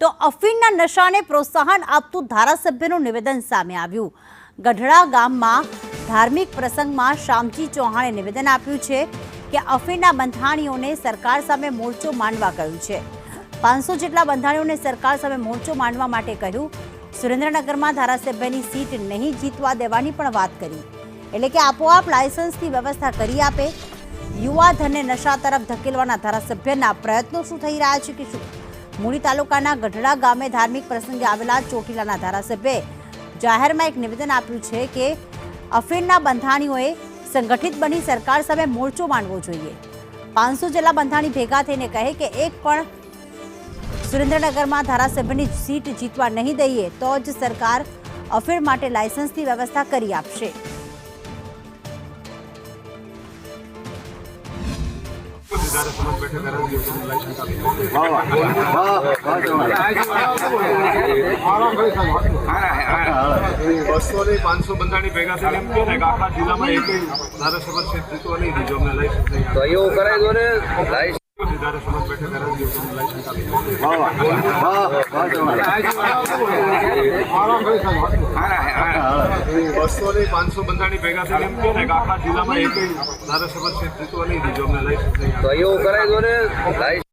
તો અફીણના નશાને પ્રોત્સાહન આપતું ધારાસભ્યનું નિવેદન સામે આવ્યું। ગઢડા ગામમાં ધાર્મિક પ્રસંગમાં શામજી ચૌહાણે નિવેદન આપ્યું છે કે અફીણના બંધાણીઓને સરકાર સામે મોરચો માંડવા કહ્યું છે। 500 જેટલા બંધાણીઓને સરકાર સામે મોરચો માંડવા માટે કહ્યું। સુરેન્દ્રનગરમાં ધારાસભ્યની સીટ નહીં જીતવા દેવાની પણ વાત કરી, એટલે કે આપોઆપ લાયસન્સની વ્યવસ્થા કરી આપે। યુવા ધનને નશા તરફ ધકેલવાના ધારાસભ્યના પ્રયત્નો શું થઈ રહ્યા છે કે શું? મૂળી તાલુકાના ગઢડા ગામે ધાર્મિક પ્રસંગે આવેલા ચોટીલાના ધારાસભ્યએ જાહેરમાં એક નિવેદન આપ્યું છે કે અફીણના બંધાણીઓએ સંગઠિત બની સરકાર સામે મોરચો માંડવો જોઈએ। 500 જેટલા બંધાણી ભેગા થઈને કહે કે એક પણ સુરેન્દ્રનગરમાં ધારાસભ્યની સીટ જીતવા નહીં દઈએ તો જ સરકાર અફીણ માટે લાયસન્સની વ્યવસ્થા કરી આપશે। બસો ને 500 બંધાણી ભેગા થઈને એમ કે આખા જિલ્લામાં એક ધારાસભા સીટ જીતવા નહીં દીધો, અમને લાયસન્સ નહીં તો એવું કરાય દો ને ધારાસભા બેઠક કરાવી દીધો, અમને લાયસન્સ આપી દો। 200 ને 500 બંધાણી ભેગા થઈને એમ કે આખા જિલ્લામાં એક ધારાસભા સીટ જીતવા નહીં દીધો, અમને લાયસન્સ નહીં તો એવું કરાય દો ને